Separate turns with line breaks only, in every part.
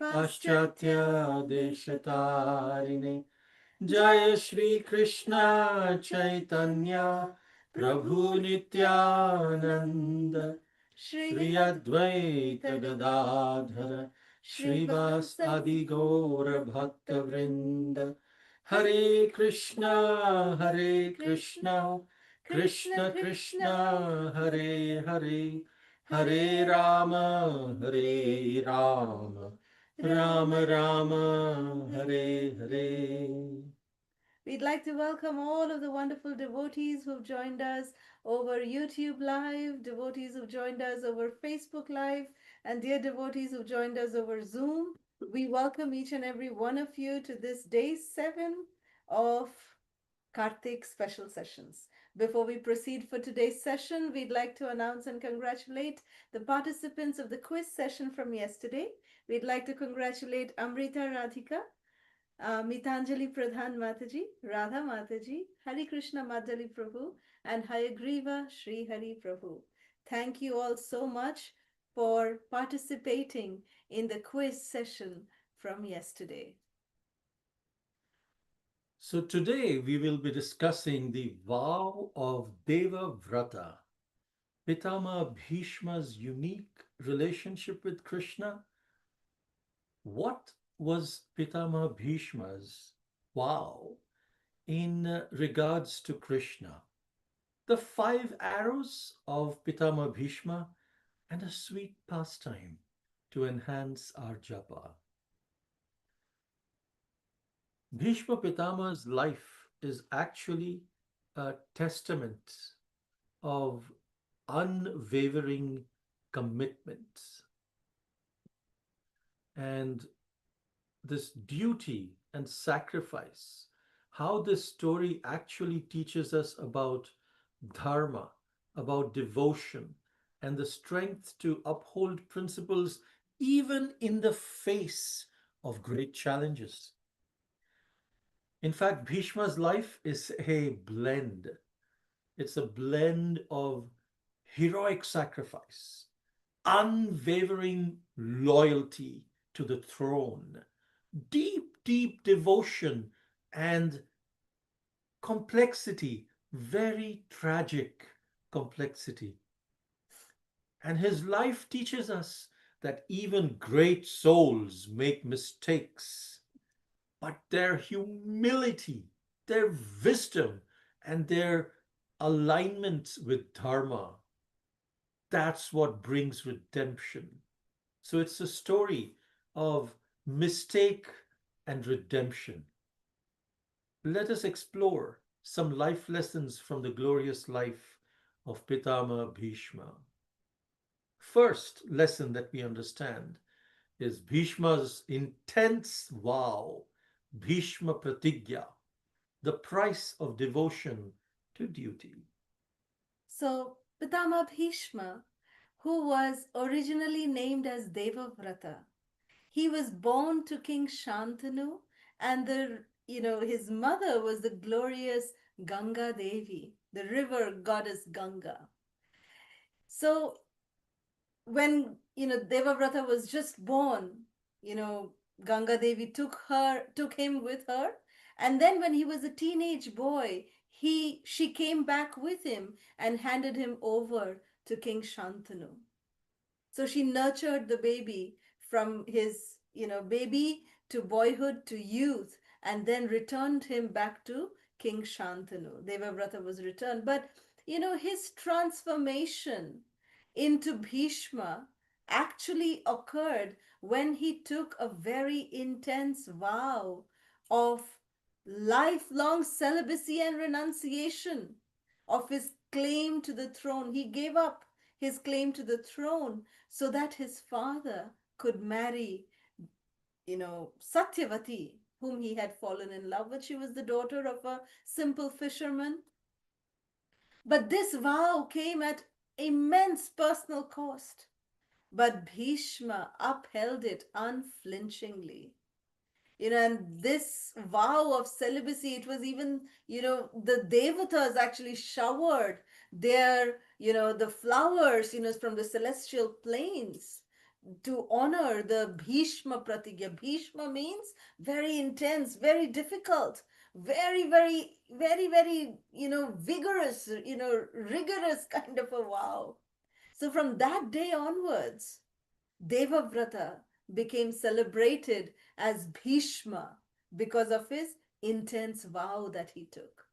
Paschatya Deshatarine Jaya Shri Krishna Chaitanya Prabhu Nityananda Shri Advaita Gadadhara Shrivas Adi Gaura Bhakta Vrinda Hare Krishna Hare Krishna Krishna Krishna Hare Hare Hare Rama Hare Rama Rama Rama Hare Hare.
We'd like to welcome all of the wonderful devotees who've joined us over YouTube Live, devotees who've joined us over Facebook Live, and dear devotees who've joined us over Zoom. We welcome each and every one of you to this day 7 of Kartik special sessions. Before we proceed for today's session, we'd like to announce and congratulate the participants of the quiz session from yesterday. We'd like to congratulate Amrita Radhika, Mitanjali Pradhan Mataji, Radha Mataji, Hari Krishna Madhali Prabhu, and Hayagriva Sri Hari Prabhu. Thank you all so much for participating in the quiz session from yesterday.
So today we will be discussing the vow of Devavrata, Pitama Bhishma's unique relationship with Krishna. What was Pitama Bhishma's vow in regards to Krishna? The five arrows of Pitama Bhishma and a sweet pastime to enhance our japa. Bhishma Pitama's life is actually a testament of unwavering commitment and this duty and sacrifice. How this story actually teaches us about dharma, about devotion, and the strength to uphold principles even in the face of great challenges. In fact, Bhishma's life is a blend. It's a blend of heroic sacrifice, unwavering loyalty to the throne, deep, deep devotion, and complexity, very tragic complexity. And his life teaches us that even great souls make mistakes, but their humility, their wisdom, and their alignment with Dharma, that's what brings redemption. So it's a story of mistake and redemption. Let us explore some life lessons from the glorious life of Pitama Bhishma. First lesson that we understand is Bhishma's intense vow, Bhishma Pratigya, the price of devotion to duty.
So, Pitama Bhishma, who was originally named as Devavrata, he was born to King Shantanu, and his mother was the glorious Ganga Devi, the river goddess Ganga. So when Devavrata was just born, you know Ganga Devi took him with her, and then when he was a teenage boy, she came back with him and handed him over to King Shantanu. So she nurtured the baby from his baby to boyhood to youth, and then returned him back to King Shantanu. Devavrata was returned, but his transformation into Bhishma actually occurred when he took a very intense vow of lifelong celibacy and renunciation of his claim to the throne. He gave up his claim to the throne so that his father could marry, Satyavati, whom he had fallen in love with. She was the daughter of a simple fisherman. But this vow came at immense personal cost. But Bhishma upheld it unflinchingly. And this vow of celibacy, it was even, the devatas actually showered the flowers, from the celestial plains to honor the Bhishma Pratigya. Bhishma means very intense, very difficult, very, vigorous, rigorous kind of a vow. So from that day onwards, Devavrata became celebrated as Bhishma because of his intense vow that he took.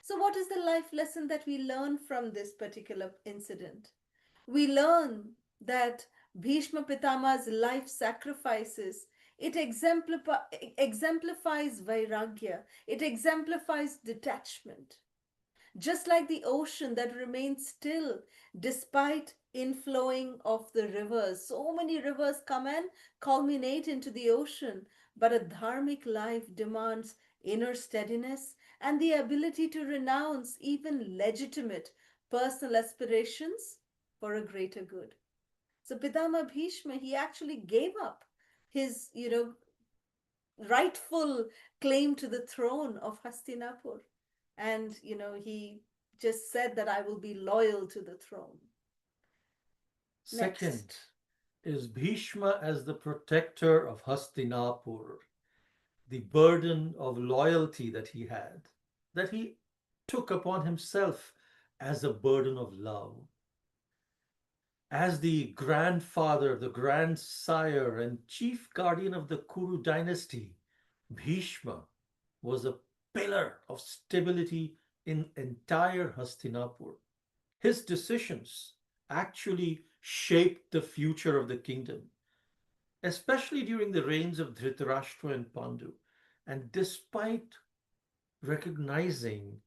So, what is the life lesson that we learn from this particular incident? We learn that Bhishma Pitama's life sacrifices, exemplifies vairagya, it exemplifies detachment. Just like the ocean that remains still despite inflowing of the rivers. So many rivers come and culminate into the ocean, but a dharmic life demands inner steadiness and the ability to renounce even legitimate personal aspirations for a greater good. So Pitama Bhishma, he actually gave up his, rightful claim to the throne of Hastinapur. And, he just said that I will be loyal to the throne.
Second
Next.
is Bhishma as the protector of Hastinapur, the burden of loyalty that he took upon himself as a burden of love. As the grandfather, the grandsire, and chief guardian of the Kuru dynasty, Bhishma was a pillar of stability in entire Hastinapur. His decisions actually shaped the future of the kingdom, especially during the reigns of Dhritarashtra and Pandu. And despite recognizing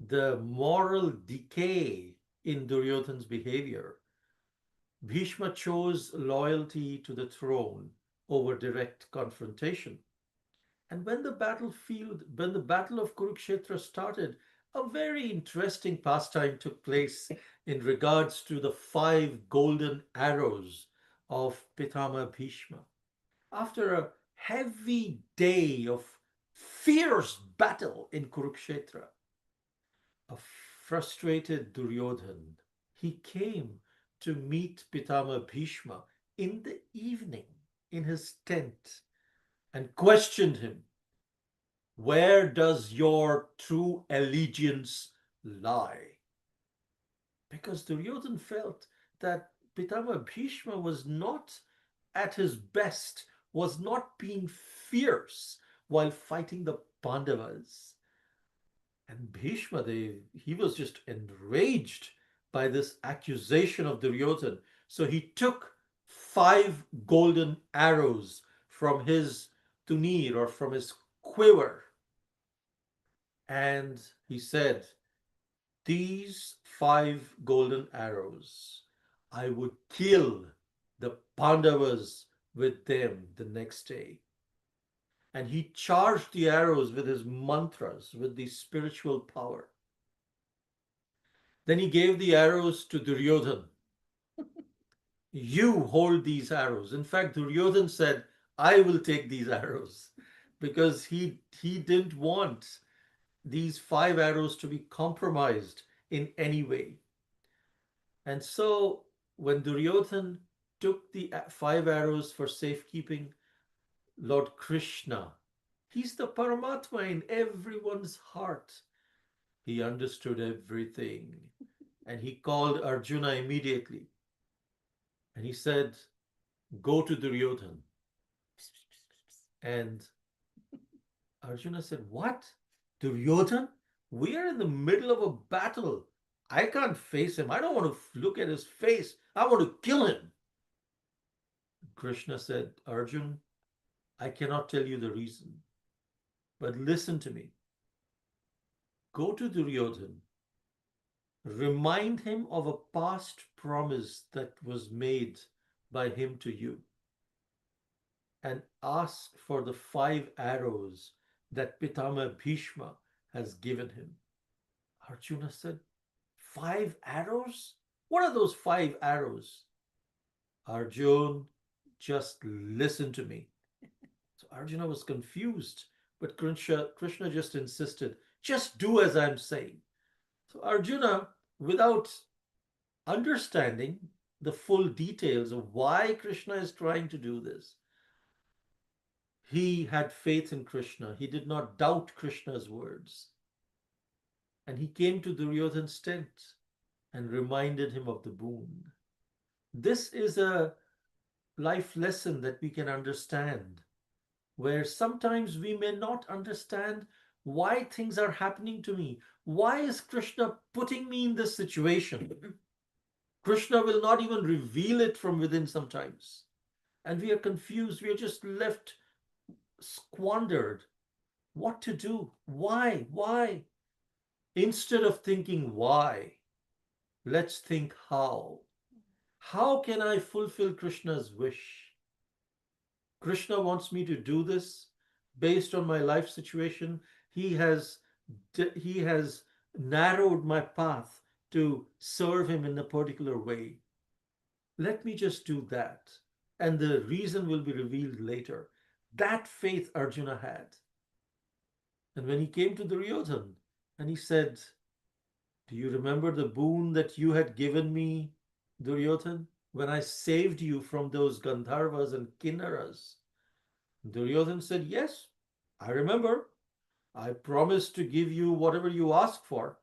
the moral decay in Duryodhan's behavior, Bhishma chose loyalty to the throne over direct confrontation. And when the battle of Kurukshetra started, a very interesting pastime took place in regards to the five golden arrows of Pitama Bhishma. After a heavy day of fierce battle in Kurukshetra, a frustrated Duryodhan, he came to meet Pitama Bhishma in the evening in his tent and questioned him, where does your true allegiance lie? Because Duryodhan felt that Pitama Bhishma was not at his best, was not being fierce while fighting the Pandavas. And Bhishma, he was just enraged by this accusation of Duryodhan. So he took five golden arrows from his tunir or from his quiver, and he said, these five golden arrows, I would kill the Pandavas with them the next day. And he charged the arrows with his mantras, with the spiritual power. Then he gave the arrows to Duryodhan. You hold these arrows. In fact, Duryodhan said, I will take these arrows because he didn't want these five arrows to be compromised in any way. And so when Duryodhan took the five arrows for safekeeping, Lord Krishna, he's the Paramatma in everyone's heart. He understood everything. And he called Arjuna immediately. And he said, go to Duryodhan. And Arjuna said, what? Duryodhan? We are in the middle of a battle. I can't face him. I don't want to look at his face. I want to kill him. Krishna said, Arjun, I cannot tell you the reason, but listen to me. Go to Duryodhan, remind him of a past promise that was made by him to you, and ask for the five arrows that Pitama Bhishma has given him. Arjuna said, five arrows? What are those five arrows? Arjun, just listen to me. So Arjuna was confused, but Krishna just insisted, just do as I'm saying. So Arjuna, without understanding, the full details of why Krishna is trying to do this. He had faith in Krishna. He did not doubt Krishna's words. And he came to Duryodhana's tent and reminded him of the boon. This is a life lesson that we can understand, where sometimes we may not understand why things are happening to me. Why is Krishna putting me in this situation? Krishna will not even reveal it from within sometimes. And we are confused. We are just left squandered. What to do? Why? Why? Instead of thinking why, let's think how. How can I fulfill Krishna's wish? Krishna wants me to do this based on my life situation. He has he has narrowed my path to serve him in a particular way. Let me just do that, and the reason will be revealed later. That faith Arjuna had. And when he came to Duryodhana and he said, "Do you remember the boon that you had given me, Duryodhana, when I saved you from those Gandharvas and Kinnaras?" Duryodhana said, "Yes, I remember. I promised to give you whatever you ask for."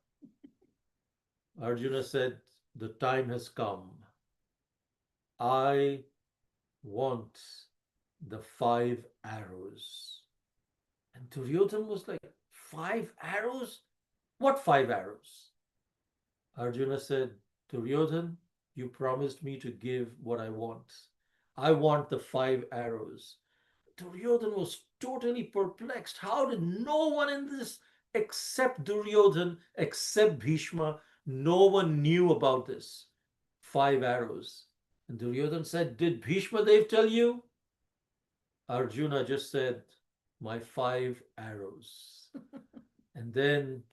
Arjuna said, "The time has come. I want the 5 arrows." And Duryodhana was like, 5 arrows? What 5 arrows? Arjuna said, "Duryodhana, you promised me to give what I want. I want the 5 arrows." Duryodhana was totally perplexed. How did no one in this except Duryodhana, except Bhishma, no one knew about this? 5 arrows. And Duryodhana said, "Did Bhishma Dev tell you?" Arjuna just said, "My 5 arrows." And then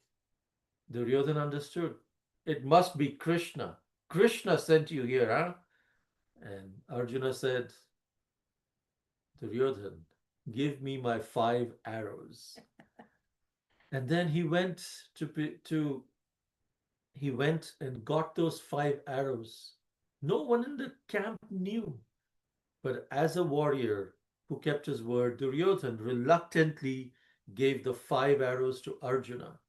Duryodhana understood. It must be Krishna. Krishna sent you here, huh? And Arjuna said, "Duryodhana, give me my 5 arrows." And then he went and got those 5 arrows. No one in the camp knew. But as a warrior who kept his word, Duryodhana reluctantly gave the 5 arrows to Arjuna.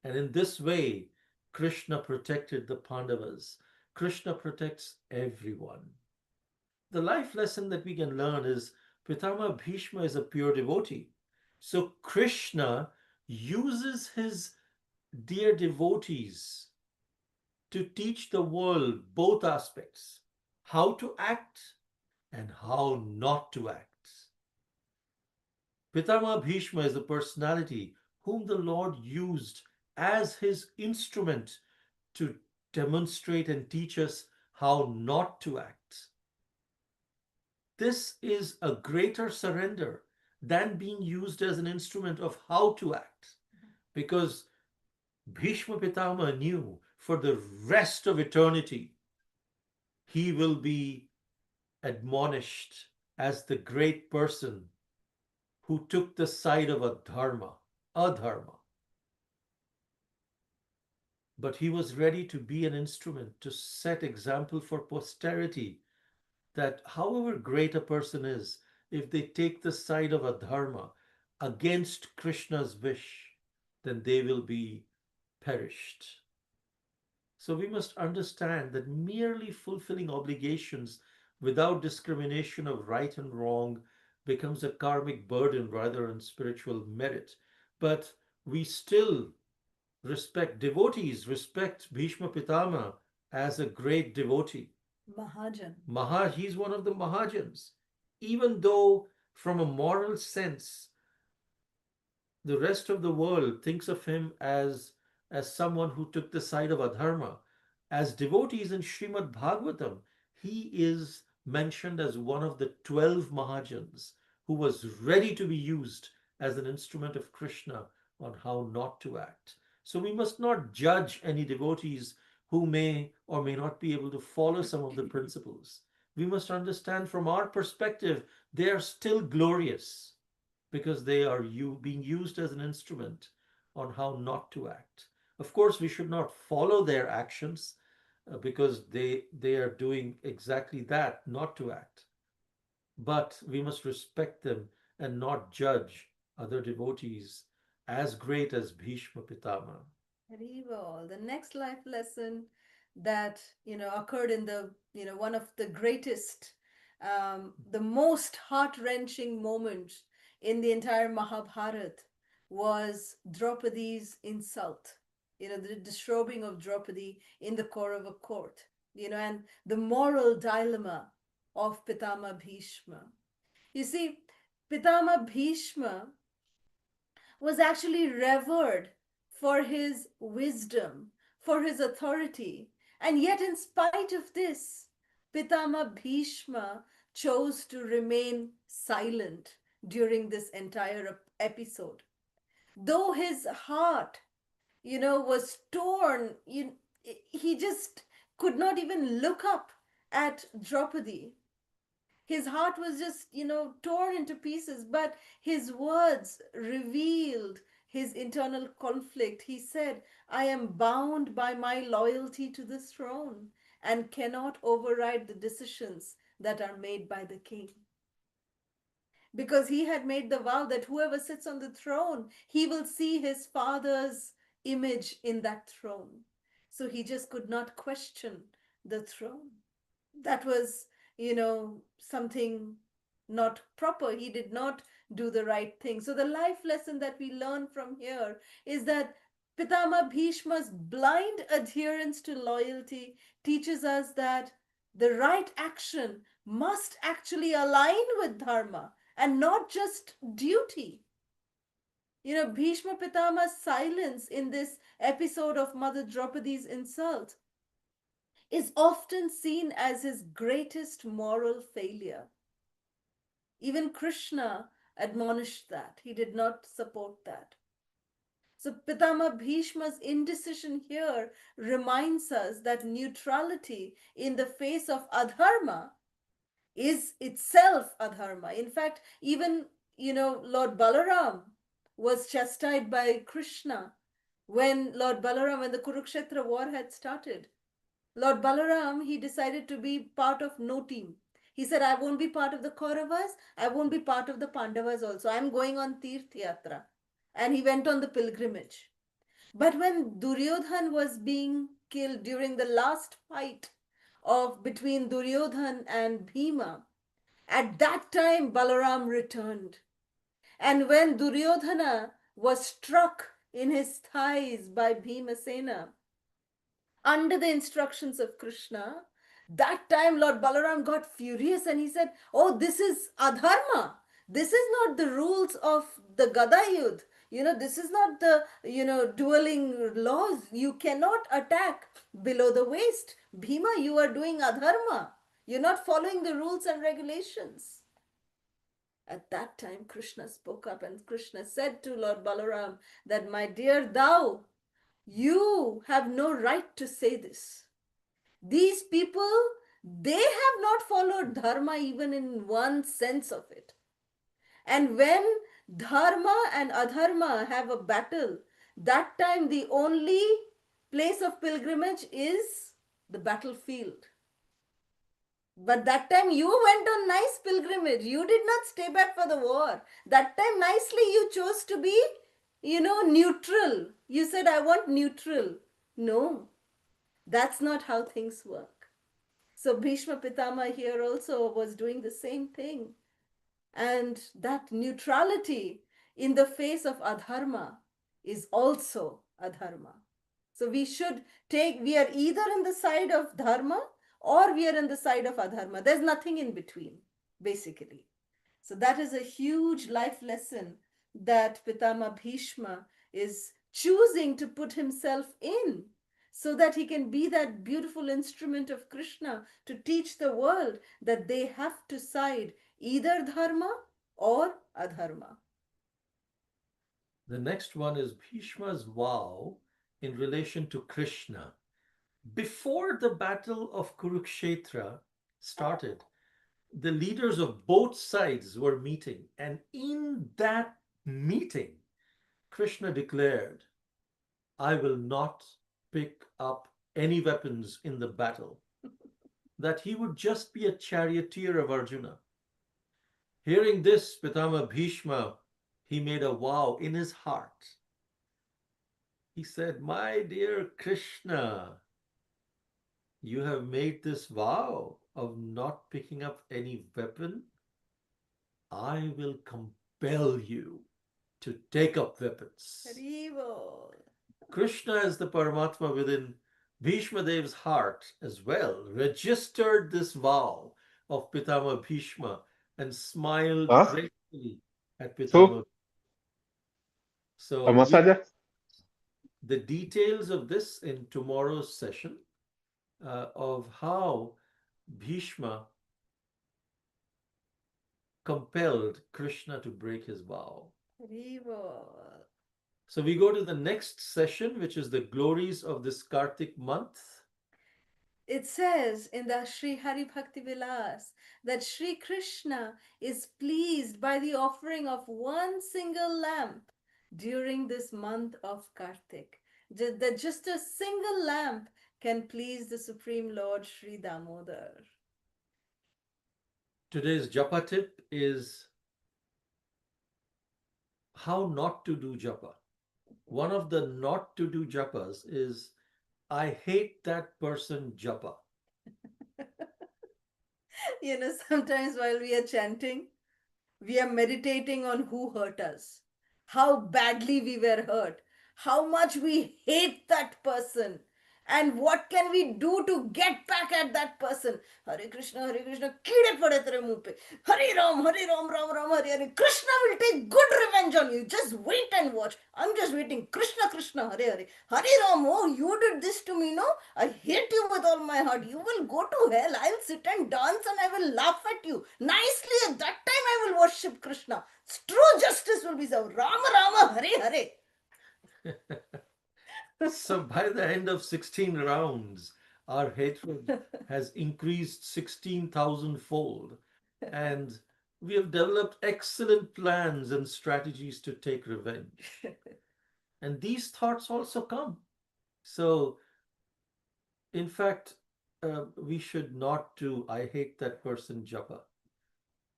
And in this way, Krishna protected the Pandavas. Krishna protects everyone. The life lesson that we can learn is Pitama Bhishma is a pure devotee. So Krishna uses his dear devotees to teach the world both aspects, how to act and how not to act. Pitama Bhishma is a personality whom the Lord used as his instrument to demonstrate and teach us how not to act. This is a greater surrender than being used as an instrument of how to act, because Bhishma Pitama knew for the rest of eternity he will be admonished as the great person who took the side of adharma. But he was ready to be an instrument to set example for posterity that however great a person is, if they take the side of adharma against Krishna's wish, then they will be perished. So we must understand that merely fulfilling obligations without discrimination of right and wrong becomes a karmic burden rather than spiritual merit. But we still respect devotees, respect Bhishma Pitama as a great devotee.
Mahajan.
He's one of the Mahajans. Even though, from a moral sense, the rest of the world thinks of him as someone who took the side of adharma, as devotees in Srimad Bhagavatam, he is mentioned as one of the 12 Mahajans who was ready to be used as an instrument of Krishna on how not to act. So we must not judge any devotees who may or may not be able to follow some of the principles. We must understand from our perspective, they are still glorious because they are being used as an instrument on how not to act. Of course, we should not follow their actions, because they are doing exactly that, not to act. But we must respect them and not judge other devotees as great as Bhishma Pitama.
Haribol. The next life lesson that occurred in the one of the greatest, the most heart-wrenching moments in the entire Mahabharata was Draupadi's insult. The disrobing of Draupadi in the Kaurava court. And the moral dilemma of Pitama Bhishma. You see, Pitama Bhishma was actually revered for his wisdom, for his authority. And yet, in spite of this, Pitama Bhishma chose to remain silent during this entire episode. Though his heart, was torn, he just could not even look up at Draupadi. His heart was just, torn into pieces, but his words revealed his internal conflict. He said, I am bound by my loyalty to the throne and cannot override the decisions that are made by the king. Because he had made the vow that whoever sits on the throne, he will see his father's image in that throne. So he just could not question the throne. That was, something not proper. He did not do the right thing. So the life lesson that we learn from here is that Pitama Bhishma's blind adherence to loyalty teaches us that the right action must actually align with dharma and not just duty. Bhishma Pitama's silence in this episode of Mother Draupadi's insult is often seen as his greatest moral failure. Even Krishna admonished that. He did not support that. So Pitama Bhishma's indecision here reminds us that neutrality in the face of adharma is itself adharma. In fact, even, Lord Balaram was chastised by Krishna when the Kurukshetra war had started. Lord Balaram, he decided to be part of no team. He said, I won't be part of the Kauravas, I won't be part of the Pandavas also. I'm going on Tirth Yatra. And he went on the pilgrimage. But when Duryodhan was being killed during the last fight of between Duryodhan and Bhima, at that time Balaram returned. And when Duryodhana was struck in his thighs by Bhimasena, under the instructions of Krishna, that time Lord Balaram got furious and he said, oh, this is adharma. This is not the rules of the Gada Yudh. This is not the, dueling laws. You cannot attack below the waist. Bhima, you are doing adharma. You're not following the rules and regulations. At that time, Krishna spoke up and Krishna said to Lord Balaram that, my dear thou, you have no right to say this. These people, they have not followed dharma even in one sense of it. And when dharma and adharma have a battle, that time the only place of pilgrimage is the battlefield. But that time you went on nice pilgrimage. You did not stay back for the war. That time nicely you chose to be, neutral. You said, I want neutral. No, that's not how things work. So Bhishma Pitama here also was doing the same thing. And that neutrality in the face of adharma is also adharma. So we are either in the side of dharma or we are in the side of adharma. There's nothing in between, basically. So that is a huge life lesson that Pitama Bhishma is choosing to put himself in so that he can be that beautiful instrument of Krishna to teach the world that they have to side either dharma or adharma.
The next one is Bhishma's vow in relation to Krishna. Before the battle of Kurukshetra started, the leaders of both sides were meeting, and in that meeting, Krishna declared, I will not pick up any weapons in the battle, that he would just be a charioteer of Arjuna. Hearing this, Pitama Bhishma, he made a vow in his heart. He said, "My dear Krishna, you have made this vow of not picking up any weapon. I will compel you to take up weapons."
Haribo.
Krishna, as the Paramatma within Bhishma Dev's heart as well, registered this vow of Pitama Bhishma and smiled
Hah?
gratefully at Pitama.
So,
So,
sama
we
saja.
the details of this in tomorrow's session of how Bhishma compelled Krishna to break his vow.
Haribo.
So we go to the next session, which is the glories of this Kartik month.
It says in the Sri Hari Bhakti Vilas that Sri Krishna is pleased by the offering of one single lamp during this month of Kartik. That just a single lamp can please the Supreme Lord Sri Damodar.
Today's japa tip is how not to do japa. One of the not to do japas is I hate that person japa.
Sometimes while we are chanting, we are meditating on who hurt us, how badly we were hurt, how much we hate that person, and what can we do to get back at that person. Hare Krishna, kide pade tere muh pe. Hare Ram, Ram, Hare Hare. Krishna will take good revenge on you. Just wait and watch. I'm just waiting. Krishna, Hare Hare. Hare Ram, oh, you did this to me, no? I hate you with all my heart. You will go to hell. I'll sit and dance and I will laugh at you. Nicely, at that time I will worship Krishna. True justice will be served. Rama, Hare Hare.
So by the end of 16 rounds, our hatred has increased 16,000 fold. And we have developed excellent plans and strategies to take revenge. And these thoughts also come. So, in fact, we should not do I hate that person japa.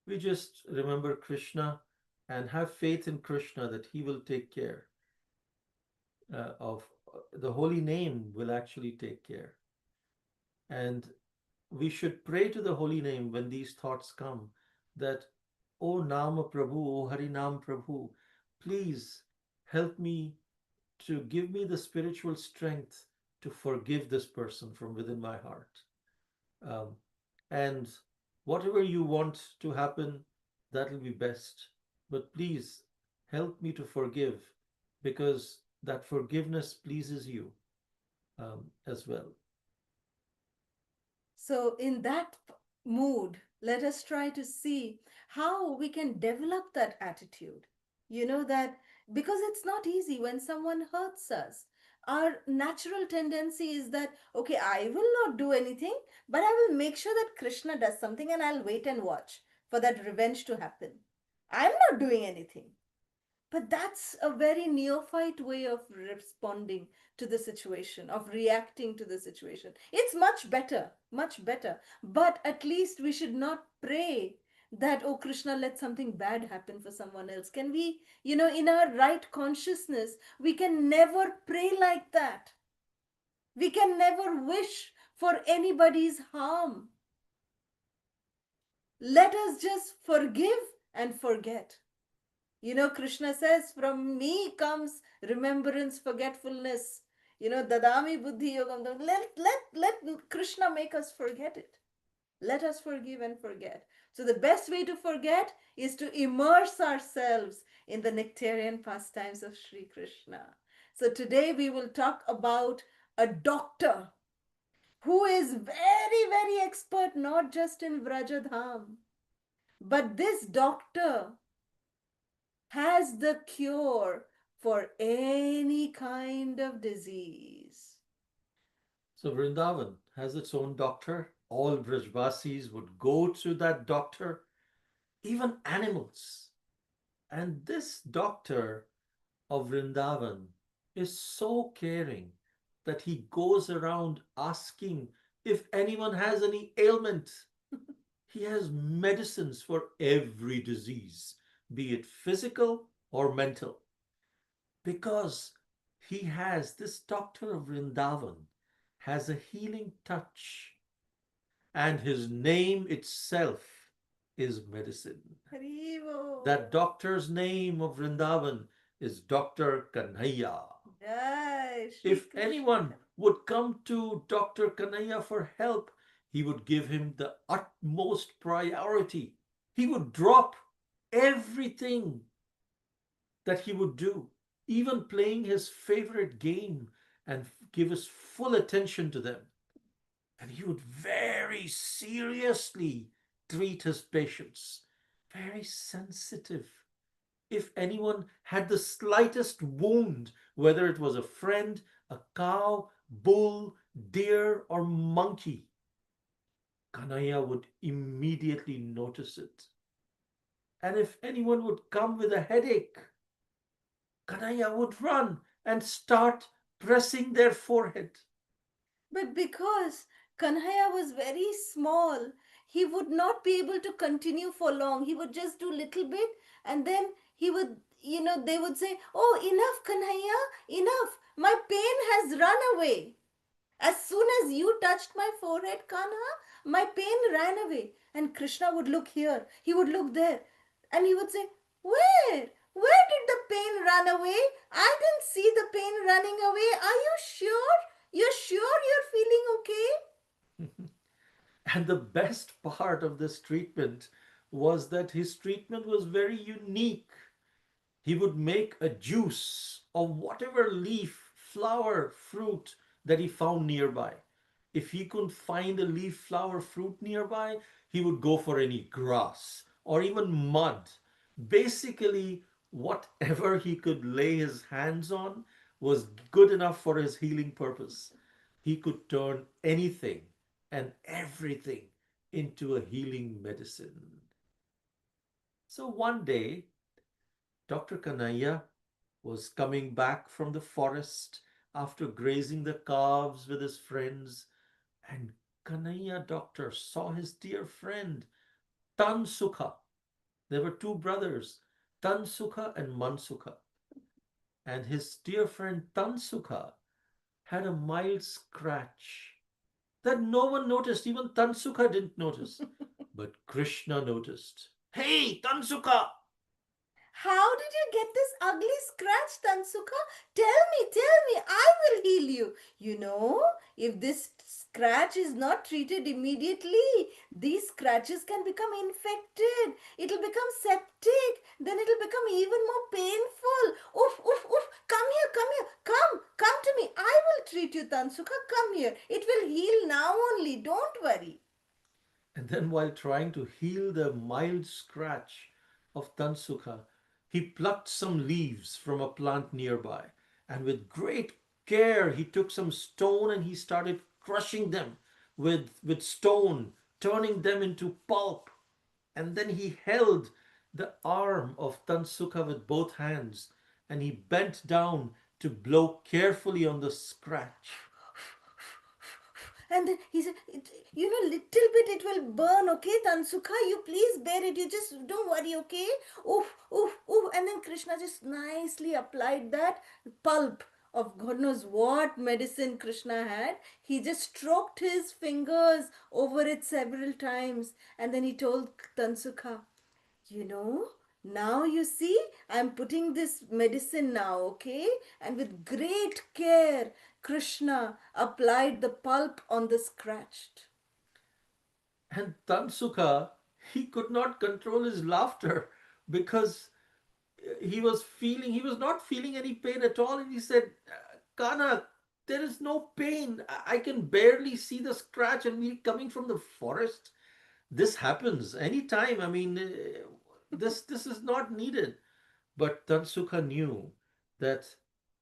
We just remember Krishna and have faith in Krishna that he will take care of the holy name, will actually take care. And we should pray to the holy name when these thoughts come that, O Nama Prabhu, O Hari Nam Prabhu, please help me to give me the spiritual strength to forgive this person from within my heart. Um, and whatever you want to happen, that will be best. But please help me to forgive because that forgiveness pleases you as well.
So, in that mood, let us try to see how we can develop that attitude. That because it's not easy when someone hurts us. Our natural tendency is that, okay, I will not do anything, but I will make sure that Krishna does something and I'll wait and watch for that revenge to happen. I'm not doing anything. But that's a very neophyte way of responding to the situation, of reacting to the situation. It's much better, much better. But at least we should not pray that, oh, Krishna, let something bad happen for someone else. Can we, in our right consciousness, we can never pray like that. We can never wish for anybody's harm. Let us just forgive and forget. Krishna says, from me comes remembrance, forgetfulness. Dadami buddhi yogam. Let Krishna make us forget it. Let us forgive and forget. So the best way to forget is to immerse ourselves in the nectarian pastimes of Sri Krishna. So today we will talk about a doctor who is very, very expert, not just in Vrajadham, but this doctor has the cure for any kind of disease.
So Vrindavan has its own doctor. All Brajvasis would go to that doctor, even animals. And this doctor of Vrindavan is so caring that he goes around asking if anyone has any ailment. He has medicines for every disease, be it physical or mental, because he has this doctor of Vrindavan has a healing touch, and his name itself is medicine. That
Haribo.
doctor's name of Vrindavan is Dr. Kanhaiya.
Jai Shri
If
Krishna.
anyone would come to Dr. Kanhaiya for help, he would give him the utmost priority. He would drop everything that he would do, even playing his favorite game, and give his full attention to them. And he would very seriously treat his patients, very sensitive. If anyone had the slightest wound, whether it was a friend, a cow, bull, deer, or monkey, Kanaya would immediately notice it. And if anyone would come with a headache, Kanaya would run and start pressing their forehead.
But because Kanhaya was very small, he would not be able to continue for long. He would just do little bit, and then he would, they would say, "Oh, enough, Kanhaya, enough. My pain has run away." As soon as you touched my forehead, Kanha, my pain ran away. And Krishna would look here, he would look there, and he would say, "Where? Where did the pain run away? I didn't see the pain running away. Are you sure? You're sure you're feeling okay?"
And the best part of this treatment was that his treatment was very unique. He would make a juice of whatever leaf, flower, fruit that he found nearby. If he couldn't find a leaf, flower, fruit nearby, he would go for any grass or even mud. Basically, whatever he could lay his hands on was good enough for his healing purpose. He could turn anything and everything into a healing medicine. So one day, Dr. Kanaya was coming back from the forest after grazing the calves with his friends, and Kanaya doctor saw his dear friend Tansukha. There were two brothers, Tansukha and Mansukha, and his dear friend Tansukha had a mild scratch that no one noticed. Even Tansukha didn't notice, but Krishna noticed. Hey, Tansukha!
How did you get this ugly scratch, Tansuka? Tell me, I will heal you. If this scratch is not treated immediately, these scratches can become infected. It'll become septic. Then it'll become even more painful. Oof, oof, oof. Come here. Come to me. I will treat you, Tansuka. Come here. It will heal now only. Don't worry.
And then, while trying to heal the mild scratch of Tansukha, he plucked some leaves from a plant nearby. And with great care, he took some stone and he started crushing them with stone, turning them into pulp. And then he held the arm of Tansukha with both hands and he bent down to blow carefully on the scratch.
And then he said, little bit it will burn, okay, Tansuka? You please bear it. You just don't worry, okay? Oof, oof, oof. And then Krishna just nicely applied that pulp of God knows what medicine Krishna had. He just stroked his fingers over it several times. And then he told Tansuka, you know, now you see, I'm putting this medicine now, okay? And with great care, Krishna applied the pulp on the scratched.
And Tansukha, he could not control his laughter because he was not feeling any pain at all. And he said, Kana, there is no pain. I can barely see the scratch and we coming from the forest. This happens anytime. I mean, this is not needed. But Tansukha knew that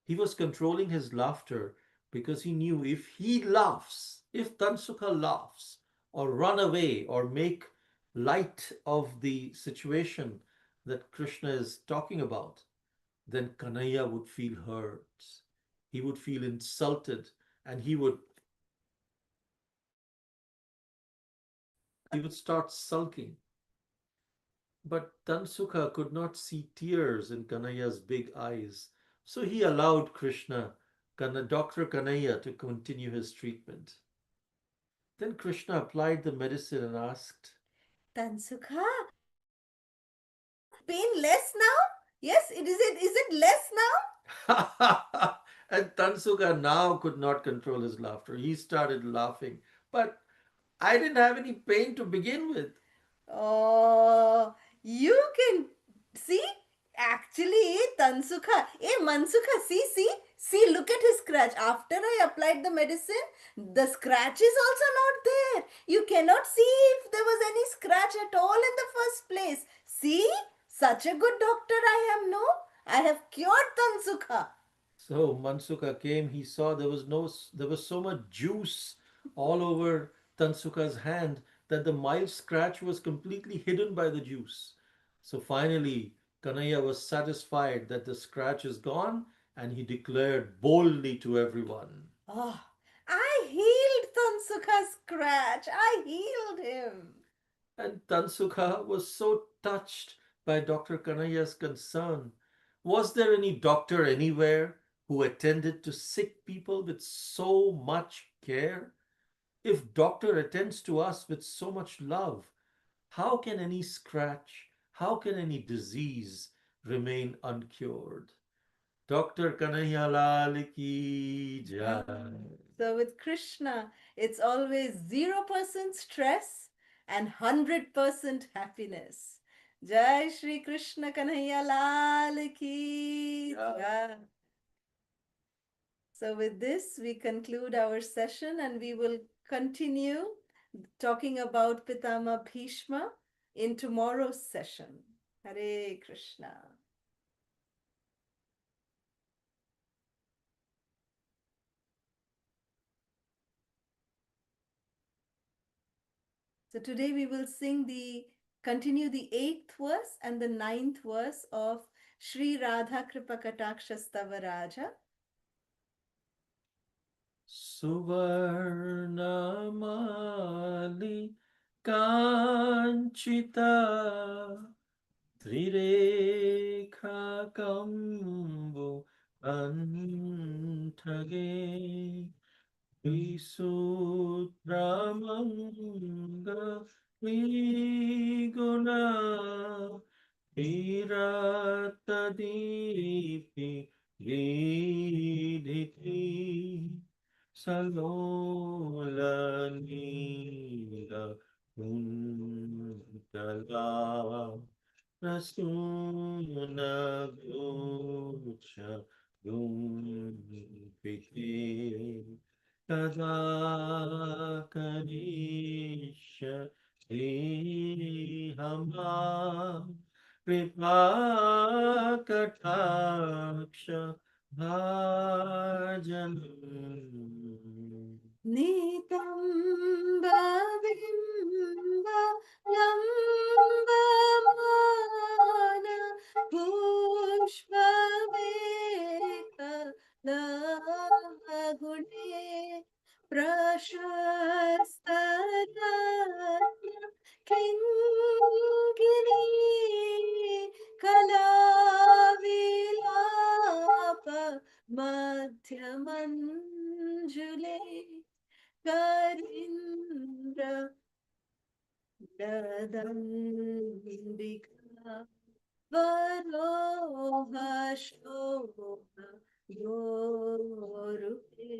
he was controlling his laughter because he knew if he laughs, if Tansukha laughs, or run away, or make light of the situation that Krishna is talking about, then Kanaya would feel hurt. He would feel insulted and he would start sulking. But Tansukha could not see tears in Kanaiya's big eyes, so he allowed Dr. Kanaiya, to continue his treatment. Then Krishna applied the medicine and asked,
Tansukha, is the pain less now? Yes, is it less now?
and Tansuka now could not control his laughter. He started laughing. But I didn't have any pain to begin with.
Oh, you can see. Actually, Tansukha, Mansukha, see, look at his scratch. After I applied the medicine, the scratch is also not there. You cannot see if there was any scratch at all in the first place. See, such a good doctor I am, no? I have cured Tansukha.
So Mansuka came, he saw there was so much juice all over Tansuka's hand that the mild scratch was completely hidden by the juice. So finally, Kanaya was satisfied that the scratch is gone, and he declared boldly to everyone.
Oh, I healed Tansukha's scratch. I healed him.
And Tansukha was so touched by Dr. Kanaya's concern. Was there any doctor anywhere who attended to sick people with so much care? If doctor attends to us with so much love, how can any scratch, how can any disease remain uncured? Dr. Kanaya Lal ki
Ah,
jai.
so with Krishna, it's always 0% stress and 100% happiness. Jai Shri Krishna Kanhaiya Lal ki jai. So with this, we conclude our session and we will continue talking about Pitama Bhishma in tomorrow's session. Hare Krishna. So today we will continue the 8th verse and the 9th verse of Sri Radha Kripa Kataksha Stavaraja.
Suvarnamali Kanchita Trirekhakambu Antage Visutramanga Viguna Viratadipi Vidhiti Salola Nila Kuntala Rasuna Gocha Gumpiti Kada Karisha Hama Kripakatasha Bhajanam.
Nitam Bhavimba Lambamana Pushpaveka Lagune Prashastara Kinkiri Kalavilapa Madhyamanjule Karindra Dadambika Varoha Shobha Yorupe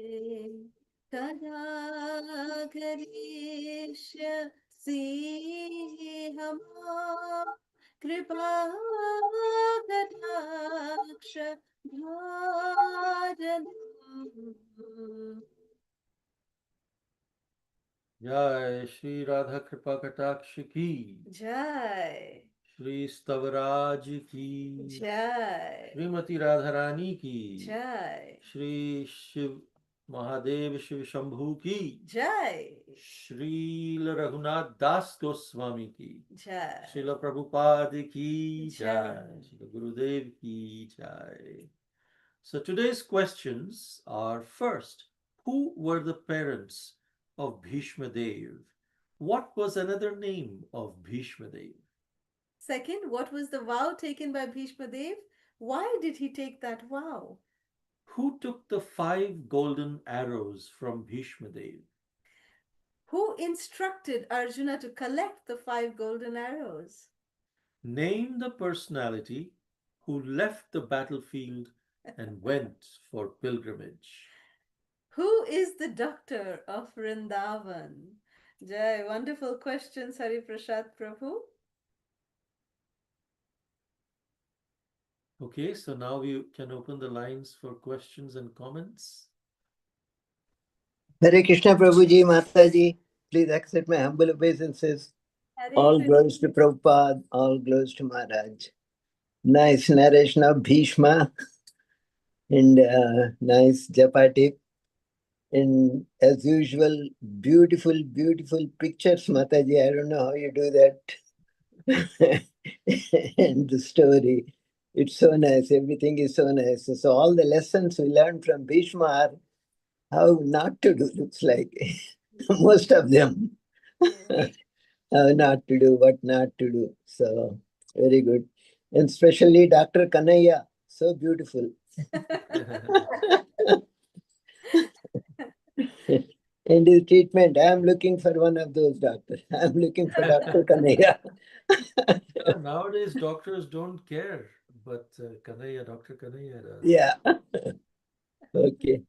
Kada Karisha Sihama Kripa Kataksha Bhajanam.
Jai Shri Radha Kripa Katakshi ki,
Jai,
Shri Stavaraj ki,
Jai,
Srimati Radharani ki,
Jai,
Shri Shiv Mahadev Shiv Shambhu ki,
Jai,
Shri Raghunath Das Goswami ki,
Jai,
Srila Prabhupada ki
Jai.
jai, Srila Gurudev ki jai. So today's questions are: first, Who were the parents of Bhishma Dev? What was another name of Bhishma Dev?
Second, what was the vow taken by Bhishma Dev? Why did he take that vow?
Who took the five golden arrows from Bhishma Dev?
Who instructed Arjuna to collect the five golden arrows?
Name the personality who left the battlefield and went for pilgrimage.
Who is the doctor of Vrindavan? Jai, wonderful questions, Hari Prasad Prabhu.
Okay, so now we can open the lines for questions and comments.
Hare Krishna Prabhuji, Mataji, please accept my humble obeisances.
Hare
All
Krishna.
glories to Prabhupada, all glories to Maharaj. Nice narration of Bhishma and nice Japa tip. And as usual, beautiful, beautiful pictures, Mataji. I don't know how you do that. And the story, it's so nice. Everything is so nice. So all the lessons we learned from Bhishma are how not to do, looks like. Most of them.
Yes.
How not to do, what not to do. So, very good. And especially Dr. Kanaya, so beautiful. And his treatment, I am looking for one of those doctors. I am looking for Dr. Kanaya.
Nowadays, doctors don't care, but Dr. Kanaya does.
Yeah. Okay.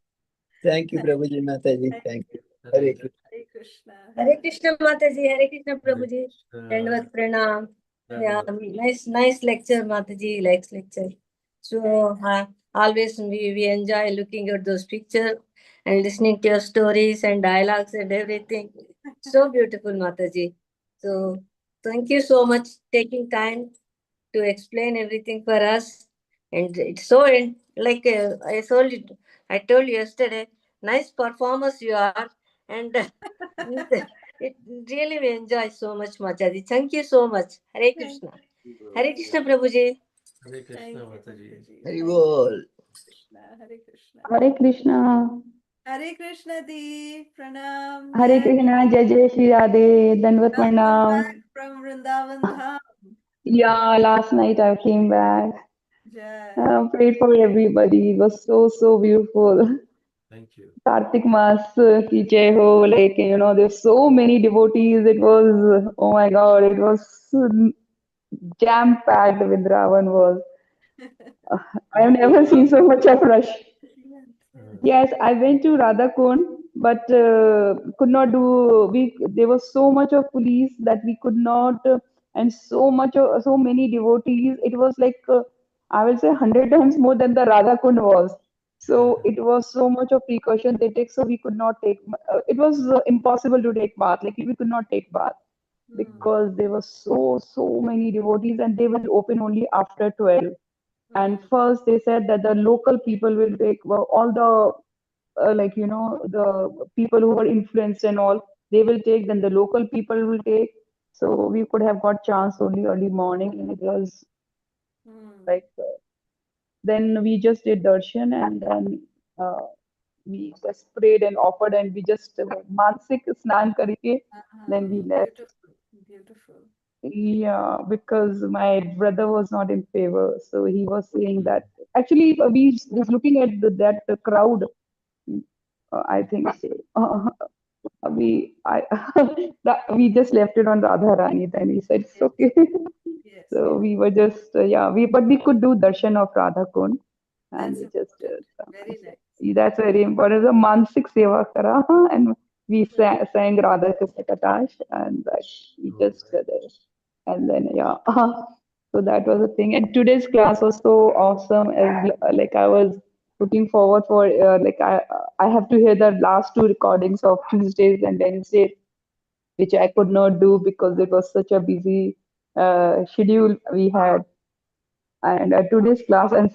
Thank you, Prabhuji Mataji.
Thank
Thank
you.
you. Hare
Hare
Krishna.
Hare Krishna.
Hare Krishna Mataji, Hare Krishna
Hare
Prabhuji,
Krishna.
Dandvat Pranam. Yeah,
Dandavad.
nice lecture, Mataji, likes lecture. So always we enjoy looking at those pictures and listening to your stories and dialogues and everything. So beautiful, Mataji. So thank you so much taking time to explain everything for us. And it's so like I told you yesterday, nice performers you are, and it really we enjoy so much, Mataji. Thank you so much. Hare
Thank
Krishna.
you.
Hare Krishna, Prabhuji.
Hare Krishna,
Thank you,
Mataji.
Mataji.
Hari
Thank you.
Bol.
Krishna. Hare Krishna.
Hare Krishna.
Hare Krishna Di. Pranam.
Hare
Yes.
Krishna. Jai Jai Shri Radhe. Dandavat
Welcome back
Pranam.
from Vrindavan Dham.
Yeah, last night I came back.
Jai.
Prayed for everybody. It was so, so beautiful.
Thank you.
Kartik Mas ki jai ho. Like, there's so many devotees. It was, oh my God, it was jam-packed. Vrindavan was. I have
You
never seen so much of rush.
Yes, yes.
Yes, I went to Radhakund, but could not do. We there was so much of police that we could not, and so many devotees. It was like I will say 100 times more than the Radhakund was. So it was so much of precaution they take. So we could not take. It was impossible to take bath. Like we could not take bath
Hmm.
because there were so many devotees, and they will open only after 12. And
Hmm.
first they said that the local people will take, well, all the the people who were influenced and all, they will take, then the local people will take. So we could have got chance only early morning, and it was
Hmm.
like then we just did darshan, and then uh, we just prayed and offered, and we just mansik snan karike, then we left.
Beautiful. Beautiful.
Yeah, because my brother was not in favor, so he was saying that actually we was looking at that crowd. I think so. I we just left it on Radha Rani. Then we said it's
Yes.
okay.
Yes.
So
Yes.
we were just yeah, we could do darshan of Radha Kund, and
That's
we just
important.
I
Very
said,
nice.
that's very important. The mansik seva kara, and we
Hmm.
sang Radha Krishna Katash, and we
Oh,
just there, and then yeah. So that was the thing. And today's class was so awesome. As like I was looking forward for like I have to hear the last two recordings of Tuesdays and Wednesdays, which I could not do because it was such a busy schedule we had. And today's class, and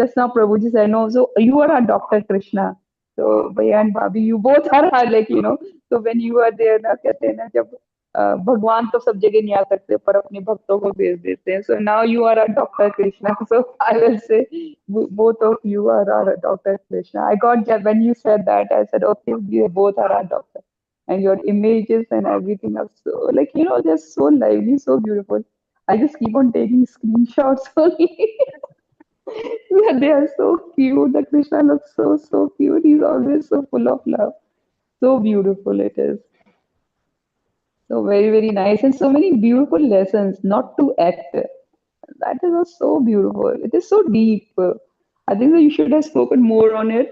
just now Prabhuji said, no, so you are a Dr. Krishna. So Bhaiya and Bhabhi, you both are like, so when you are there, na, कहते हैं ना, जब भगवान तो सब जगह नहीं आ सकते पर अपने भक्तों को भेज देते हैं. So now you are a Dr. Krishna. So I will say both of you are our Dr. Krishna. I got that when you said that. I said, okay, you both are our doctor. And your images and everything are so, like, they're so lively, so beautiful. I just keep on taking screenshots only. Yeah, they are so cute. The Krishna looks so, so cute. He's always so full of love. So beautiful it is. So very, very nice. And so many beautiful lessons not to act. That is also so beautiful. It is so deep. I think that you should have spoken more on it.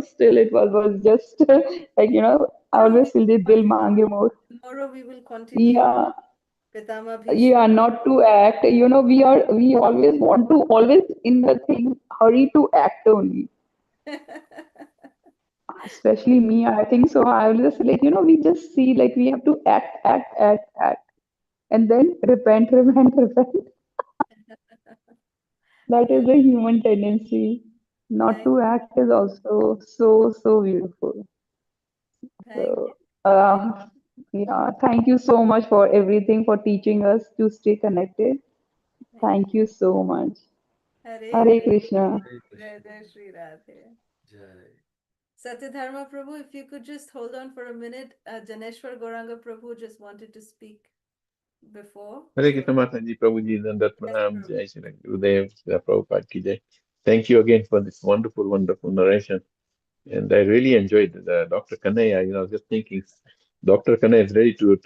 Still it was just I
Tomorrow we
always feel the
will
dil mange
continue.
more.
Tomorrow we will continue.
Yeah,
Pitama
yeah,
Bhishma.
not to act. We always want to always in the thing hurry to act only. Especially me, I think so. I will just we just see like we have to act, act, act, act, and then repent, repent, repent. That is a human tendency. Not
Thank,
to act is also so, so beautiful.
thank you.
So,
Thank
yeah, thank you so much for everything, for teaching us to stay connected.
thank
Thank you so much.
Hare
Hare
Krishna.
Krishna.
Hare
Jai
Krishna.
Jai Shri Radhe.
Jai.
Satyadharma Prabhu, if you could just hold on for a minute. Janeshwar Gauranga Prabhu just wanted to speak before.
Hare
So,
Krishna Mataji, Prabhuji, Dandat
yes,
Pranam,
Prabhu.
Jai Shri Gurudev, Jai Prabhupada Ki Jai. Thank you again for this wonderful, wonderful narration. And I really enjoyed Dr. Kanaya. I was just thinking, Dr. Kanaya is ready to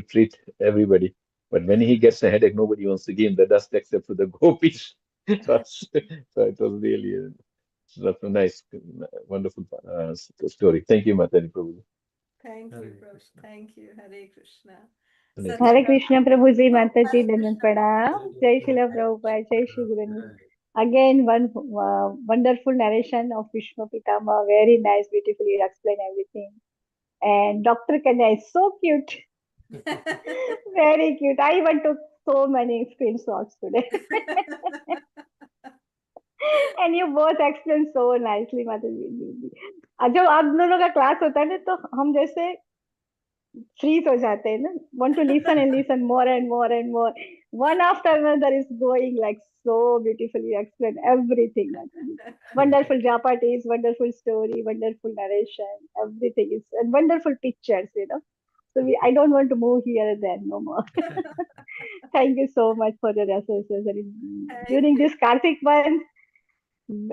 treat everybody. But when he gets a headache, nobody wants to give him the dust except for the gopis. So it was really that's a nice, wonderful story. Thank you, Mataji Prabhuji.
Thank you,
Hare
Prabhu.
Krishna.
Thank you. Hare Krishna.
Hare
Hare
Krishna.
Satyadharma.
Krishna Prabhuji,
Oh,
Mataji,
Hare
Dandan
Krishna.
Pranam.
Hare
Jai
Krishna.
Shila
Hare
Prabhupada, Jai Shri Guru.
Jai.
Again, one wonderful narration of Vishnu Pitama. Very nice, beautifully explain everything. And Dr. Kanya is so cute. Very cute. I even took so many screenshots today. And you both explained so nicely, Mataji जी. जब आप दोनों का class होता है ना तो हम जैसे फ्रीज हो जाते हैं ना want to listen and listen more and more and more one after another is going like so beautifully explain everything wonderful japa is wonderful story wonderful narration everything is and wonderful pictures. So I don't want to move here and there no more. Thank you so much for your resources and
Thank
during
you.
this Kartik month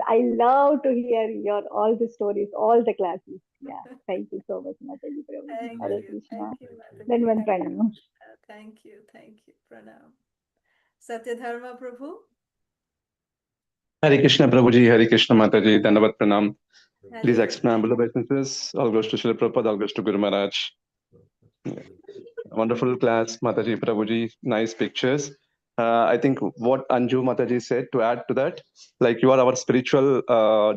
I love to hear your all the stories, all the classes. Yeah, thank you so much, Mataji Prabhuji.
Thank
Hare
you.
Krishna.
Thank you, Mataji.
Dandavan
Hare
Pranam.
Krishna. Thank you. Thank you. Pranam. Satyadharma Prabhu.
Hare Krishna Prabhuji, Hare Krishna Mataji, Dandavat Pranam. Please
Hare
explain humble obeisances. All goes to Srila Prabhupada, all goes to Guru Maharaj. Wonderful class, Mataji, Prabhuji, nice pictures. I think what Anju Mataji said to add to that, like you are our spiritual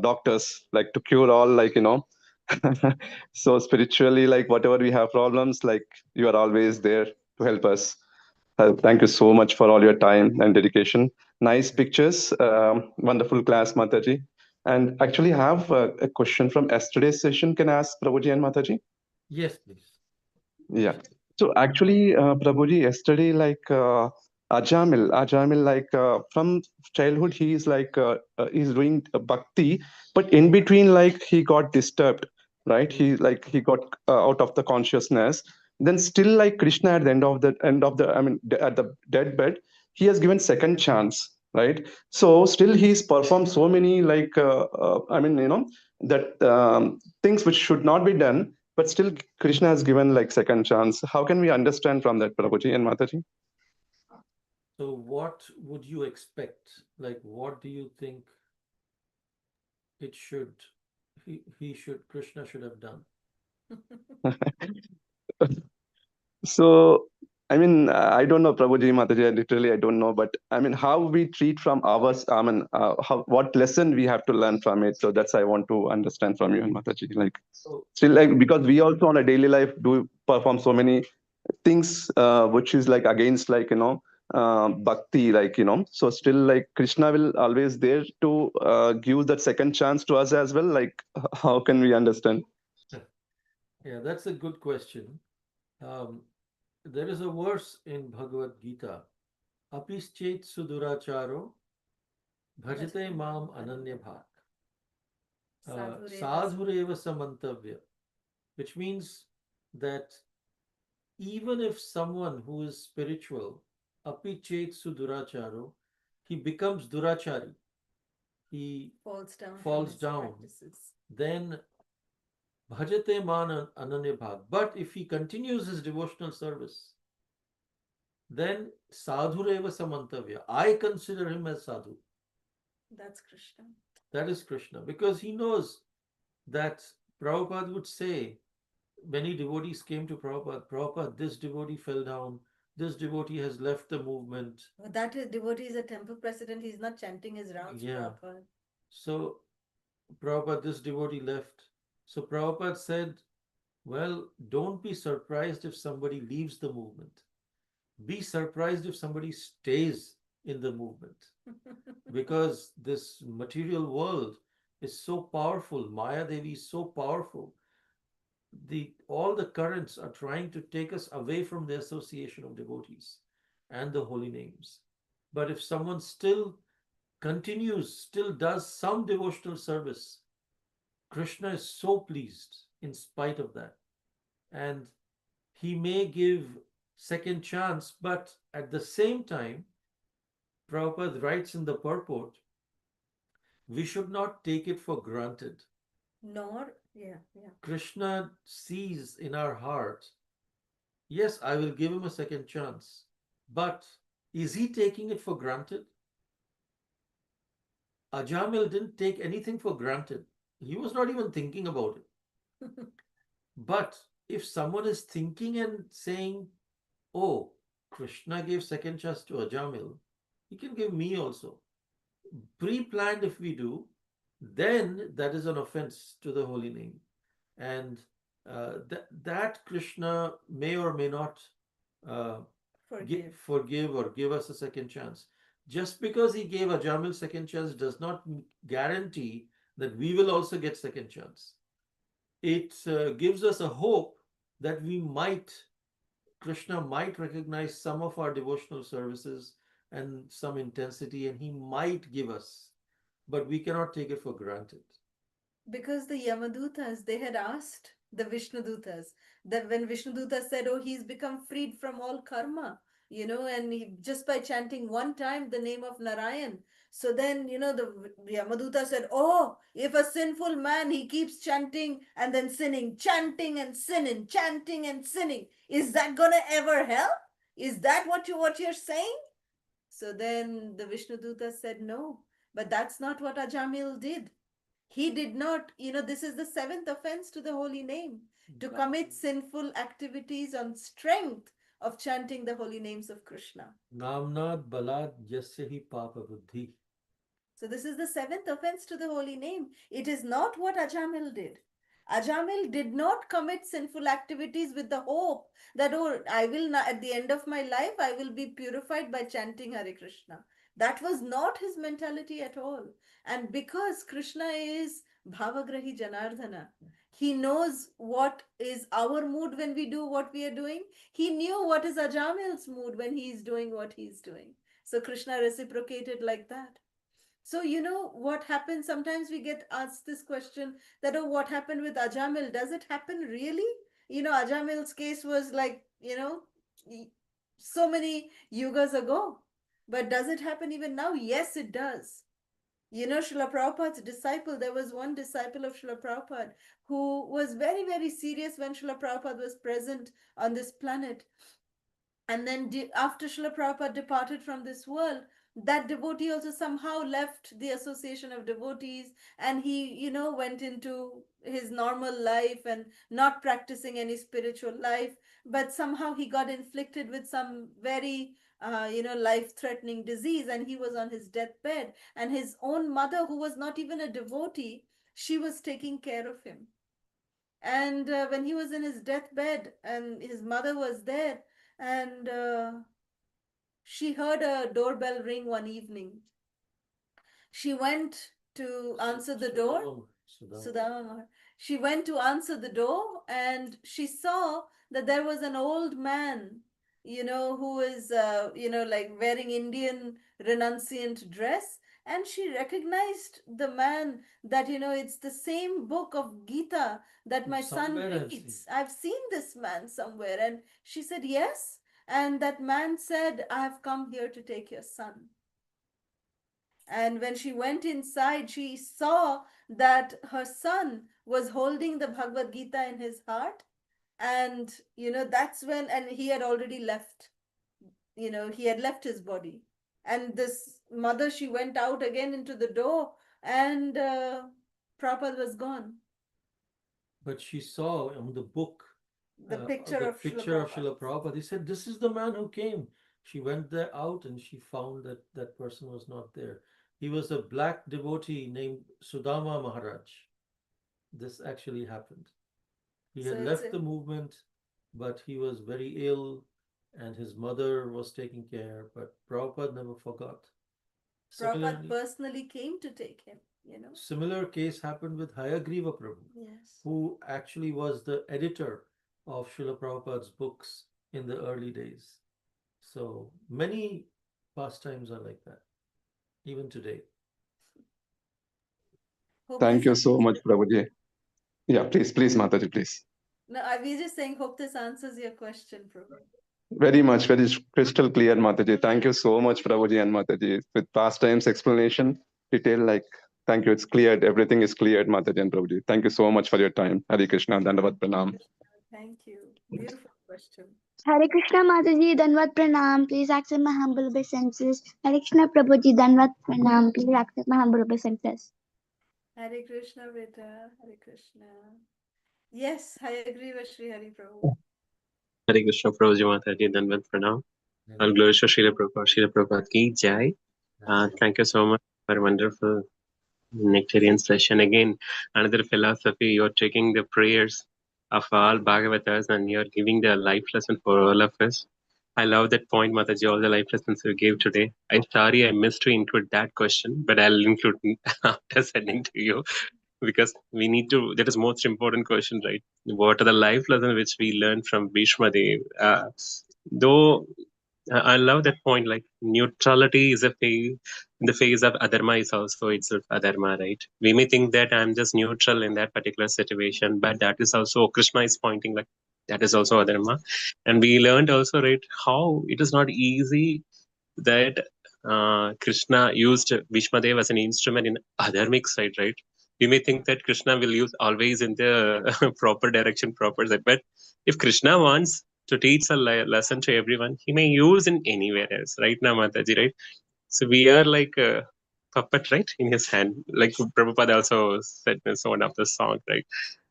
doctors, like to cure all, so spiritually, like whatever we have problems, like you are always there to help us. Thank you so much for all your time and dedication. Nice pictures, wonderful class, Mataji. And actually, I have a question from yesterday's session. Can I ask Prabhuji and Mataji?
Yes, please.
Yeah. So actually, Prabhuji, yesterday, Ajamil, from childhood, he's doing bhakti, but in between, like he got disturbed, right? He got out of the consciousness. Then still, like Krishna at the at the deathbed, he has given second chance, right? So still he's performed so many that things which should not be done, but still Krishna has given like second chance. How can we understand from that, Prabhuji and Mataji?
So what would you expect? Like, what do you think it should, Krishna should have done?
So, I don't know, Prabhuji, Mataji, I don't know, but how we treat from ours, what lesson we have to learn from it. So that's I want to understand from you and Mataji. Like,
So,
still, like, because we also on a daily life do perform so many things, which is like against, bhakti, so still, like, Krishna will always there to give that second chance to us as well. Like, how can we understand?
yeah, that's a good question. Um, there is a verse in Bhagavad Gita, Apischet Suduracharo Bhajate Mam Ananya Bhak. Sadhureva Samantavya, which means that even if someone who is spiritual, Apichet Suduracharo, he becomes Durachari, he falls down, then Bhajate Man Ananya Bhag. But if he continues his devotional service, then Sadhureva Samantavya. I consider him as Sadhu.
That's Krishna.
That is Krishna. Because he knows that Prabhupada would say, many devotees came to Prabhupada, Prabhupada, this devotee fell down, this devotee has left the movement.
Well, that devotee is a temple president. He's not chanting his rounds,
Yeah.
Prabhupada.
So, Prabhupada, this devotee left. So, Prabhupada said, well, don't be surprised if somebody leaves the movement. Be surprised if somebody stays in the movement. Because this material world is so powerful. Maya Devi is so powerful. All the currents are trying to take us away from the association of devotees and the holy names. But if someone still continues, still does some devotional service, Krishna is so pleased in spite of that. And he may give second chance, but at the same time, Prabhupada writes in the purport, we should not take it for granted.
Yeah.
Krishna sees in our heart, yes, I will give him a second chance. But is he taking it for granted? Ajamil didn't take anything for granted. He was not even thinking about it. But if someone is thinking and saying, oh, Krishna gave second chance to Ajamil, he can give me also. Pre-planned if we do, then that is an offense to the holy name. And that Krishna may or may not forgive or give us a second chance. Just because he gave Ajamil second chance does not guarantee that we will also get second chance. It gives us a hope that Krishna might recognize some of our devotional services and some intensity, and he might give us, but we cannot take it for granted.
Because the Yamadutas, they had asked the Vishnudutas that when Vishnuduta said, oh, he's become freed from all karma, and just by chanting one time the name of Narayan. So then, the Yamaduta said, oh, if a sinful man, he keeps chanting and then sinning, chanting and sinning, chanting and sinning, is that going to ever help? Is that what you're saying? So then the Vishnuduta said, no, but that's not what Ajamil did. He did not, this is the seventh offense to the holy name, to commit sinful activities on strength of chanting the holy names of Krishna.
Namnad balad yasya papa buddhi.
So this is the seventh offense to the holy name. It is not what Ajamil did. Ajamil did not commit sinful activities with the hope that, oh, I will not, at the end of my life, I will be purified by chanting Hare Krishna. That was not his mentality at all. And because Krishna is Bhavagrahi Janardhana, he knows what is our mood when we do what we are doing. He knew what is Ajamil's mood when he is doing what he is doing. So Krishna reciprocated like that. So, what happens? Sometimes we get asked this question that, oh, what happened with Ajamil? Does it happen really? Ajamil's case was like, so many yugas ago. But does it happen even now? Yes, it does. Srila Prabhupada's disciple, there was one disciple of Srila Prabhupada who was very, very serious when Srila Prabhupada was present on this planet. And then after Srila Prabhupada departed from this world, that devotee also somehow left the association of devotees, and he, went into his normal life and not practicing any spiritual life. But somehow he got inflicted with some very, life-threatening disease, and he was on his deathbed. And his own mother, who was not even a devotee, she was taking care of him. And when he was in his deathbed and his mother was there, and she heard a doorbell ring one evening. She went to answer the door. Sudama. She went to answer the door and she saw that there was an old man, who is, like wearing Indian renunciant dress. And she recognized the man that, it's the same book of Gita that my son
Somewhere I've seen.
reads. I've seen this man somewhere. And she said, yes. And that man said, I have come here to take your son. And when she went inside, she saw that her son was holding the Bhagavad Gita in his heart. And, that's when, and he had already left, he had left his body. And this mother, she went out again into the door, and Prabhupada was gone.
But she saw on the book
The picture of
Srila Prabhupada. He said, this is the man who came. She went there out and she found that that person was not there. He was a black devotee named Sudama Maharaj. This actually happened. He had left the movement, but he was very ill and his mother was taking care. But Prabhupada never forgot.
Prabhupada personally came to take him.
Similar case happened with Hayagriva Prabhu,
Yes.
who actually was the editor of Srila Prabhupada's books in the early days. So many pastimes are like that, even today.
Thank you so much, Prabhuji. Yeah, please, Mataji, please.
No, I was just saying, hope this answers your question, Prabhu.
Very much, very crystal clear, Mataji. Thank you so much, Prabhuji and Mataji. With pastimes explanation, detail, thank you. It's cleared. Everything is cleared, Mataji and Prabhuji. Thank you so much for your time. Hare Krishna, Dandavat Pranam.
Thank you. Beautiful question.
Hare Krishna Mataji, Danvat Pranam. Please accept my humble obeisances. Hare Krishna Prabhuji, Danvat Pranam. Please accept my humble obeisances.
Hare Krishna, beta. Hare Krishna. Yes, I agree with Sri Hari Prabhu.
Hare Krishna Prabhuji Mataji, Danvat Pranam. All glories to Srila Prabhupada. Srila Prabhupada ki jai. Thank you so much for a wonderful nectarian session. Again, another philosophy. You're taking the prayers of all Bhagavatas and you're giving the life lesson for all of us. I love that point, Mataji, all the life lessons you gave today. I'm sorry I missed to include that question, but I'll include after sending to you because we need to, that is most important question, right? What are the life lessons which we learned from Bhishma Dev? Though I love that point, like neutrality is a phase, in the phase of adharma is also itself adharma, right? We may think that I'm just neutral in that particular situation, but that is also, Krishna is pointing like that is also adharma. And we learned also, right, how it is not easy that Krishna used Bhishma Dev as an instrument in adharmic side, right? We may think that Krishna will use always in the proper direction, proper side, but if Krishna wants to teach a lesson to everyone, he may use in anywhere else, right now, Mataji, right? So we are like a puppet, right, in his hand, like Prabhupada also said in one of the songs, right?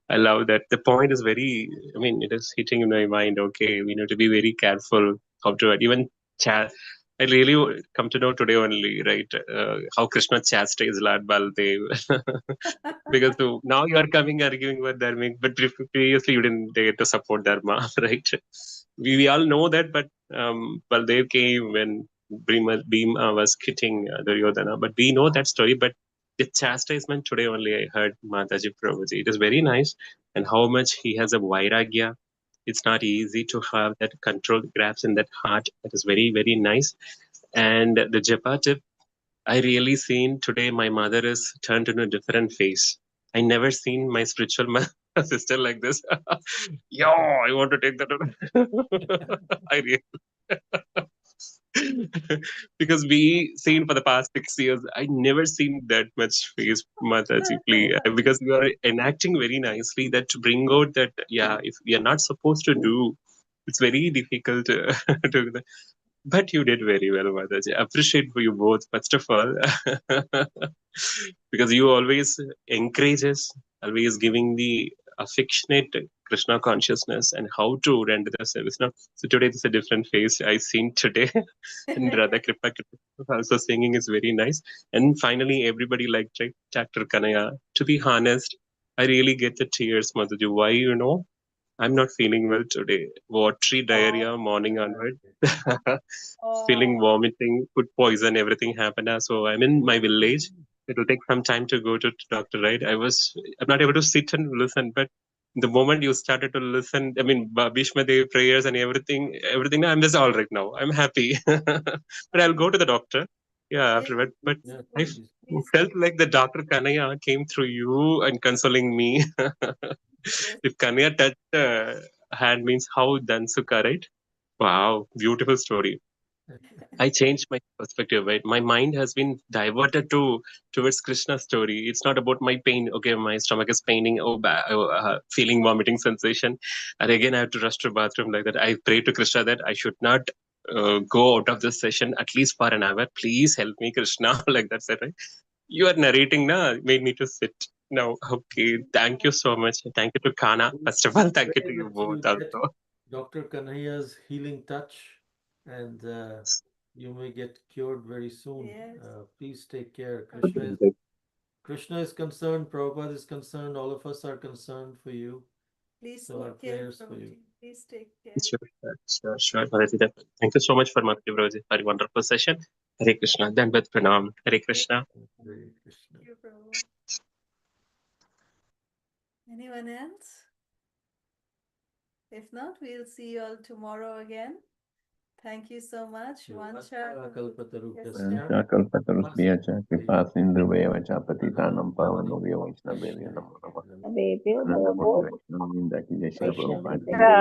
I love that. The point is very, I mean, it is hitting in my mind. Okay, we need to be very careful how to even chat. I really come to know today only, right? How Krishna chastised Lord Baldev. Because now you are coming arguing with Dharmic, but previously you didn't dare to support Dharma, right? We all know that, but Baldev came when Bhima was hitting Duryodhana, but we know that story. But the chastisement today only I heard Mataji Prabhuji. It is very nice, and how much he has a vairagya. It's not easy to have that control grabs in that heart. That is very, very nice. And the Japa tip, I really seen today my mother is turned into a different face. I never seen my spiritual sister like this. Yo, I want to take that. I really because we seen for the past 6 years, I never seen that much face, Mataji, please. Because you are enacting very nicely that to bring out that, yeah, if we are not supposed to do, it's very difficult to do that. But you did very well, Mataji. I appreciate for you both, first of all, because you always encourage us, always giving the affectionate Krishna consciousness and how to render the service. Now, so today is a different face I seen today. And Radha Kripa also singing is very nice. And finally, everybody liked Dr. Kanaya. To be honest, I really get the tears, Mataji. Why, I'm not feeling well today. Watery diarrhea, morning onward. Feeling vomiting, food poison, everything happened. So I'm in my village. it'll take some time to go to doctor, right? I'm not able to sit and listen, but the moment you started to listen, I mean, Bhishma Dev prayers and everything, I'm just all right now. I'm happy. But I'll go to the doctor. Yeah, afterward. But
Yeah,
I
please.
felt like the Dr. Kanaya came through you and consoling me.
Yes.
If Kanaya touched hand means how Dansuka, right? Wow, beautiful story. I changed my perspective, right? My mind has been diverted towards Krishna's story. It's not about my pain. Okay, my stomach is paining. Feeling vomiting sensation, and again I have to rush to bathroom like that. I pray to Krishna that I should not go out of this session at least for an hour. Please help me, Krishna. Like that, said, right? You are narrating now. Made me to sit. Now, okay. Thank you so much. Thank you to Kana. First of all, thank you to
Pray
you
that
both
you get
also.
Dr. Kanhaya's healing touch, and you may get cured very soon.
Yes.
Please take care.
Okay.
Krishna is concerned, Prabhupada is concerned, all of us are concerned for you.
Please
So our
take care,
prayers for you.
Prabhuji. Please take care.
Sure. Madhuri. Thank you so much for Madhuri Prabhuji for a wonderful session. Hare Krishna. Dandavat Pranam. Hare Krishna.
Hare Krishna.
Thank you, Prabhu. Anyone else? If not, we'll see you all tomorrow again. Thank you so much. Vancha
Kalpatarubhyasya.
Kalpatarusya cha kripa sindhuveva cha patitanam
Pavani
pavanubhyo vaishnavevyo
Vaishnavebhyo
namo namah.
namo
Baby,
Namo Vaishnava Vrinda ki jai Shri
Vaishnava
Prabhupada ki
Vrinda.